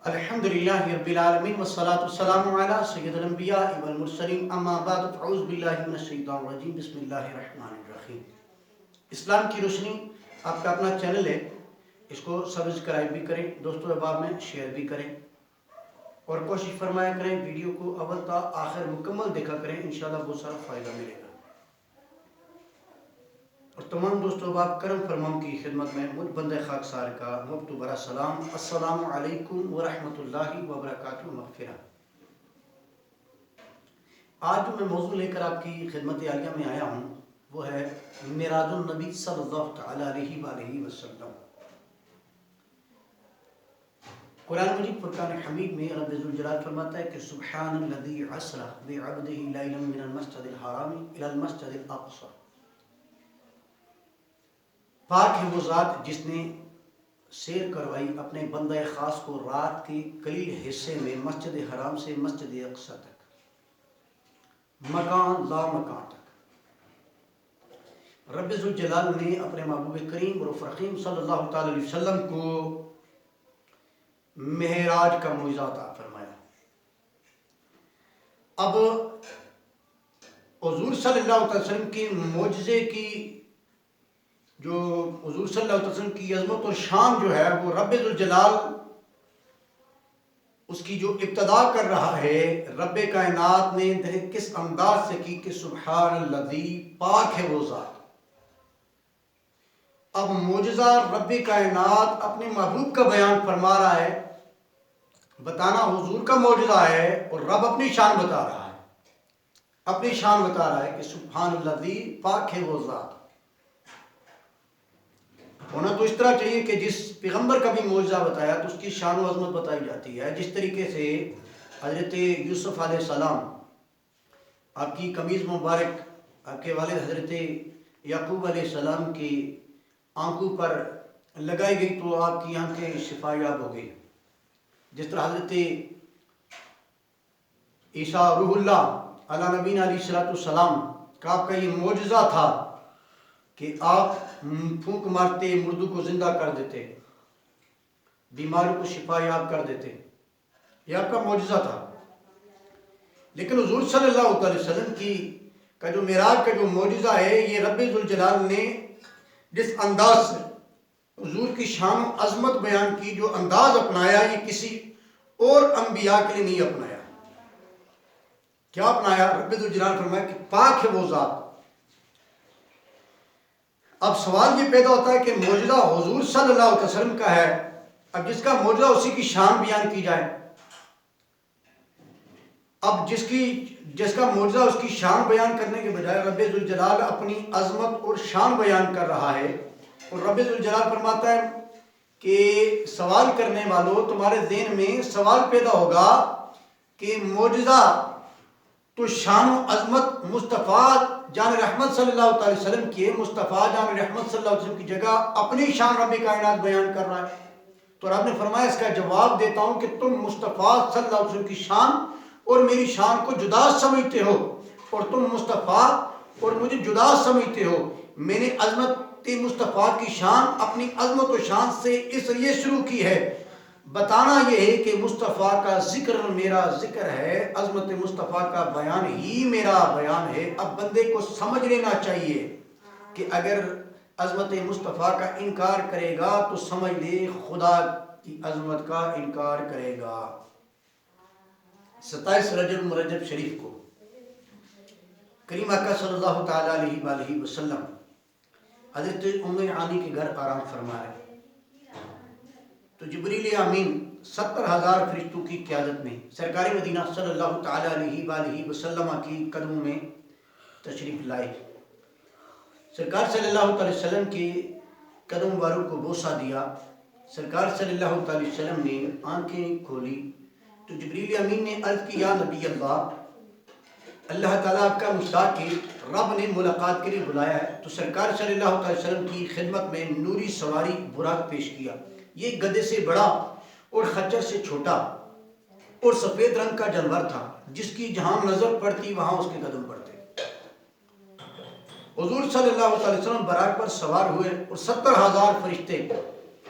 الحمدللہ رب العالمین والصلاة والسلام علی سید الانبیاء والمرسلین اما بعد فاعوذ باللہ من الشیطان الرجیم بسم اللہ الرحمن الرحیم۔ اسلام کی روشنی آپ کا اپنا چینل ہے، اس کو سبسکرائب بھی کریں، دوستو احباب میں شیئر بھی کریں اور کوشش فرمایا کریں ویڈیو کو اول تا آخر مکمل دیکھا کریں، انشاءاللہ بہت سارا فائدہ ملے گا۔ اور تمام دوستو احباب کرم فرماؤں کی خدمت میں مجھ بندہ خاکسار کا مبتو برا سلام، السلام علیکم ورحمۃ اللہ وبرکاتہ مغفرہ۔ آج جو میں موضوع لے کر آپ کی خدمت عالیہ میں آیا ہوں وہ ہے معراج النبی صلی اللہ تعالی علیہ وآلہ وسلم۔ قرآن مجید فرقان حمید میں رب ذوالجلال فرماتا ہے کہ سبحان الذی اسری بعبدہ لیلا من المسجد الحرام الی المسجد الاقصی، پاک ہے وہ ذات جس نے سیر کروائی اپنے بندہ خاص کو رات کے قلیل حصے میں مسجد حرام سے مسجد اقصی تک، مکان لا مکان تک۔ رب ذوالجلال نے اپنے محبوب کریم اور رحیم صلی اللہ تعالی علیہ وسلم کو معراج کا معجزہ عطا فرمایا۔ اب حضور صلی اللہ علیہ وسلم کے معجزے کی جو حضور صلی اللہ علیہ وسلم کی عظمت اور شان جو ہے وہ رب ذوالجلال اس کی جو ابتدا کر رہا ہے، رب کائنات نے کس انداز سے کی کہ سبحان الذی، پاک ہے وہ ذات۔ اب معجزہ رب کائنات اپنے محبوب کا بیان فرما رہا ہے، بتانا حضور کا معجزہ ہے اور رب اپنی شان بتا رہا ہے، اپنی شان بتا رہا ہے کہ سبحان الذی، پاک ہے وہ ذات۔ ہونا تو اس طرح چاہیے کہ جس پیغمبر کا بھی معجزہ بتایا تو اس کی شان و عظمت بتائی جاتی ہے۔ جس طریقے سے حضرت یوسف علیہ السلام، آپ کی قمیض مبارک آپ کے والد حضرت یعقوب علیہ السلام کی آنکھوں پر لگائی گئی تو آپ کی آنکھیں شفا یاب ہو گئی۔ جس طرح حضرت عیسیٰ روح اللہ علی نبینا علیہ السلام کا آپ کا یہ معجزہ تھا کہ آپ پھونک مارتے مردوں کو زندہ کر دیتے، بیماروں کو شفا یاب کر دیتے، یہ آپ کا معجزہ تھا۔ لیکن حضور صلی اللہ علیہ وسلم کا جو معراج کا جو معجزہ ہے، یہ رب ذوالجلال نے جس انداز سے حضور کی شان و عظمت بیان کی، جو انداز اپنایا، یہ کسی اور انبیاء کے لیے نہیں اپنایا۔ کیا اپنایا؟ رب ذوالجلال فرمایا کہ پاک ہے وہ ذات۔ اب سوال یہ پیدا ہوتا ہے کہ معجزہ حضور صلی اللہ علیہ وسلم کا ہے، اب جس کا معجزہ اسی کی شان بیان کی جائے۔ اب جس کا معجزہ اس کی شان بیان کرنے کے بجائے رب ذوالجلال اپنی عظمت اور شان بیان کر رہا ہے، اور رب ذوالجلال فرماتا ہے کہ سوال کرنے والوں، تمہارے ذہن میں سوال پیدا ہوگا کہ معجزہ تو شان و عظمت مصطفیٰ جان رحمت صلی اللہ علیہ وسلم کی ہے، مصطفیٰ جان رحمت صلی اللہ علیہ وسلم کی جگہ اپنی شان رب کائنات بیان کر رہا ہے۔ تو رب نے فرمایا اس کا جواب دیتا ہوں کہ تم مصطفیٰ صلی اللہ علیہ وسلم کی شان اور میری شان کو جدا سمجھتے ہو، اور تم مصطفیٰ اور مجھے جدا سمجھتے ہو۔ میں نے عظمت مصطفیٰ کی شان اپنی عظمت و شان سے اس لیے شروع کی ہے، بتانا یہ ہے کہ مصطفیٰ کا ذکر میرا ذکر ہے، عظمت مصطفیٰ کا بیان ہی میرا بیان ہے۔ اب بندے کو سمجھ لینا چاہیے کہ اگر عظمت مصطفیٰ کا انکار کرے گا تو سمجھ لے خدا کی عظمت کا انکار کرے گا۔ 27 رجب شریف کو کریم آقا صلی اللہ تعالی علیہ وآلہ وسلم حضرت ام عانی کے گھر آرام فرما رہے، تو جبریل امین 70,000 فرشتوں کی قیادت میں سرکار مدینہ صلی اللہ تعالی علیہ وآلہ وسلم کی قدموں میں تشریف لائے۔ سرکار صلی اللہ تعالی وسلم کے قدم مبارک کو بوسہ دیا۔ سرکار صلی اللہ تعالی وسلم نے آنکھیں کھولی تو جبریل امین نے عرض کی، یا نبی اللہ، اللہ تعالیٰ آپ کا مشتاق ہے، رب نے ملاقات کے لیے بلایا ہے۔ تو سرکار صلی اللہ تعالی وسلم کی خدمت میں نوری سواری براق پیش کیا۔ یہ گدھے سے بڑا اور خچر سے چھوٹا اور سفید رنگ کا جانور تھا، جس کی جہاں نظر پڑتی وہاں اس کے قدم پڑتے۔ حضور صلی اللہ علیہ وسلم براق پر سوار ہوئے اور 70,000 فرشتے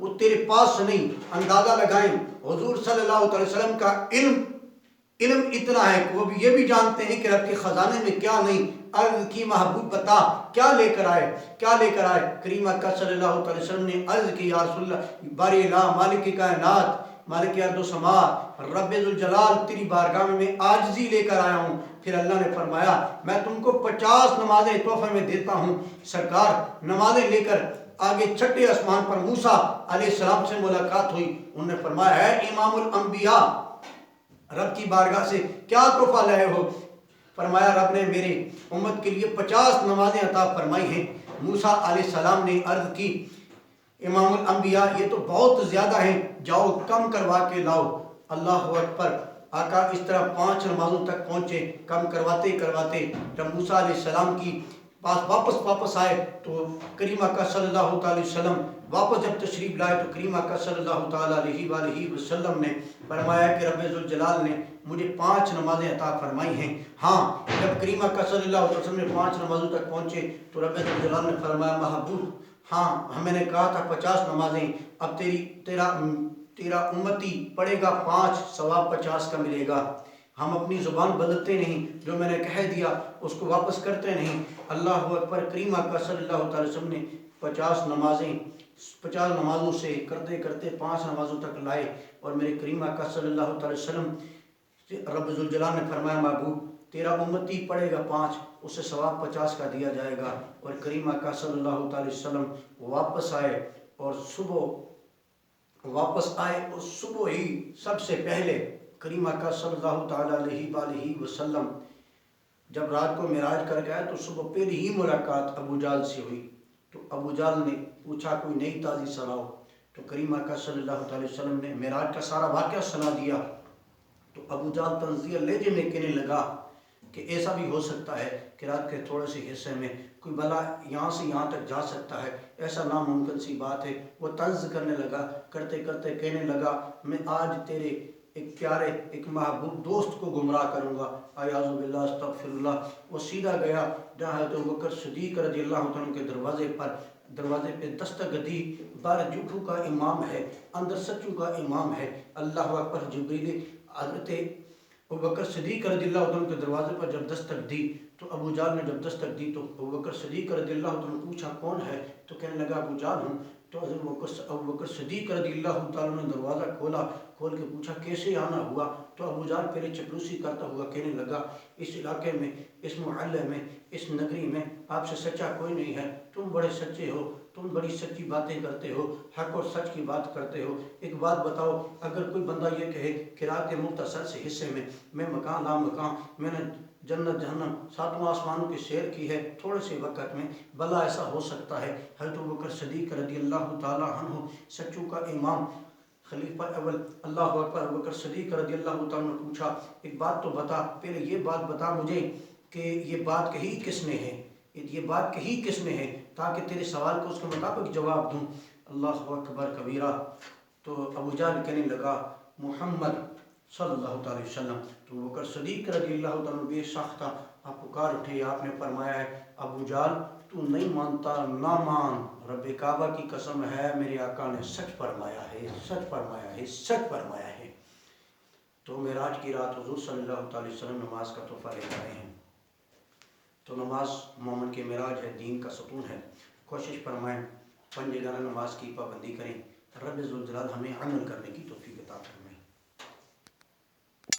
وہ تیرے پاس سے نہیں. اندازہ لگائیں حضور صلی اللہ علیہ وسلم کا علم اتنا ہے کہ وہ بھی یہ بھی جانتے ہیں کہ رب کے خزانے میں کیا نہیں. عرض کی محبوب بتا کیا لے کر آئے, کیا لے کر آئے. کریم اکا صلی اللہ علیہ وسلم نے عرض کی یا رسول اللہ باری لا مالک کائنات مالک ارض و سما رب ذوالجلال تیری بارگاہ میں عاجزی لے کر آیا ہوں. پھر اللہ نے فرمایا میں تم کو 50 نمازیں تحفے میں دیتا ہوں. سرکار نمازیں لے کر آگے چھٹے آسمان پر موسیٰ علیہ السلام سے ملاقات ہوئی. انہوں نے فرمایا ہے امام الانبیاء رب کی بارگاہ سے کیا تحفہ لائے ہو؟ فرمایا رب نے میرے امت کے لیے 50 نمازیں عطا فرمائی ہیں. موسیٰ علیہ السلام نے عرض کی امام الانبیاء یہ تو بہت زیادہ ہیں, جاؤ کم کروا کے لاؤ. اللہ اکبر. آقا اس طرح 5 نمازوں تک پہنچے, کم کرواتے کرواتے جب موسیٰ علیہ السلام کی پاس واپس آئے تو کریم آقا صلی اللہ تعالی وسلم واپس جب تشریف لائے تو کریم آقا صلی اللہ تعالی علیہ وآلہ وسلم نے فرمایا کہ رب ذوالجلال نے مجھے 5 نمازیں عطا فرمائی ہیں. ہاں جب کریم آقا صلی اللہ علیہ وسلم نے 5 نمازوں تک پہنچے تو رب ذوالجلال نے فرمایا محبوب ہاں ہمیں نے کہا تھا 50 نمازیں, اب تیرا امتی پڑھے گا 5 ثواب 50 کا ملے گا. ہم اپنی زبان بدلتے نہیں, جو میں نے کہہ دیا اس کو واپس کرتے نہیں. اللہ اکبر. کریم آقا صلی اللہ تعالی وسلم نے 50 نمازوں سے کرتے کرتے 5 نمازوں تک لائے اور میرے کریم آقا صلی اللہ تعالی وسلم رب ذوالجلال نے فرمایا محبوب تیرا امتی پڑھے گا 5 اسے ثواب 50 کا دیا جائے گا. اور کریم آقا صلی اللہ تعالی وسلم واپس آئے اور صبح ہی سب سے پہلے کریم آقا صلی اللہ تعالی علیہ وآلہ وسلم جب رات کو معراج کر گئے تو صبح پہلی ہی ملاقات ابو جہل سے ہوئی. تو ابو جہل نے پوچھا کوئی نئی تازی سناؤ. تو کریم آقا صلی اللہ تعالی وسلم نے معراج کا سارا واقعہ سنا دیا. تو ابو جہل طنزیہ لہجے میں کہنے لگا کہ ایسا بھی ہو سکتا ہے کہ رات کے تھوڑے سے حصے میں کوئی بلا یہاں سے یہاں تک جا سکتا ہے, ایسا ناممکن سی بات ہے. وہ طنز کرنے لگا, کرتے کرتے کہنے لگا میں آج تیرے ایک پیارے ایک محبوب دوست کو گمراہ کروں گا. اعوذ باللہ استغفر اللہ. وہ سیدھا گیا جہاں حضرت ابوبکر صدیق رضی اللہ عنہ کے دروازے پہ دستک دی. باہر جھوٹوں کا امام ہے, اندر سچوں کا امام ہے. اللہ اکبر. جبریل حضرت ابوبکر صدیق رضی اللہ عنہ کے دروازے پر جب دستک دی تو ابو جہل نے جب دستک دی تو ابوبکر صدیق رضی اللہ عنہ نے پوچھا کون ہے؟ تو کہنے لگا ابو جہل ہوں. تو حضرت ابوبکر صدیق رضی اللہ تعالیٰ نے دروازہ کھول کے پوچھا کیسے آنا ہوا؟ تو ابو جہل پہلے چپلوسی کرتا ہوا کہنے لگا اس علاقے میں, اس محلے میں, اس نگری میں آپ سے سچا کوئی نہیں ہے. تم بڑے سچے ہو, تم بڑی سچی باتیں کرتے ہو, حق اور سچ کی بات کرتے ہو. ایک بات بتاؤ, اگر کوئی بندہ یہ کہے کہ رات کے مختصر سے حصے میں مکان لا مکان میں نے جنت جہنم 7 آسمانوں کی سیر کی ہے تھوڑے سے وقت میں, بلا ایسا ہو سکتا ہے؟ حضرت ابوبکر صدیق رضی اللہ تعالیٰ عنہ سچوں کا امام خلیفہ اول اللہ اکبر ابوبکر صدیق رضی اللہ تعالیٰ نے پوچھا ایک بات تو بتا, پہلے یہ بات بتا مجھے کہ یہ بات کہی کس نے ہے, یہ بات کہی کس نے ہے تاکہ تیرے سوال کو اس کے مطابق جواب دوں. اللہ اکبر کبیرہ. تو ابو جہل کہنے لگا محمد صلی اللہ تعالی وسلم. تو ابوبکر صدیق رضی اللہ تعالیٰ بے ساختہ آپ پکار اٹھے. آپ نے فرمایا ہے ابو جہل تو نہیں مانتا نہ مان, رب کعبہ کی قسم ہے میرے آقا نے سچ فرمایا ہے, سچ فرمایا ہے, سچ فرمایا ہے. تو معراج کی رات حضور صلی اللہ تعالی وسلم نماز کا تحفہ لے آئے ہیں. تو نماز مومن کے معراج ہے, دین کا ستون ہے. کوشش فرمائیں 5 جگہ نماز کی پابندی کریں. رب ذوالجلال ہمیں عمل کرنے کی توفیق عطا فرمائے.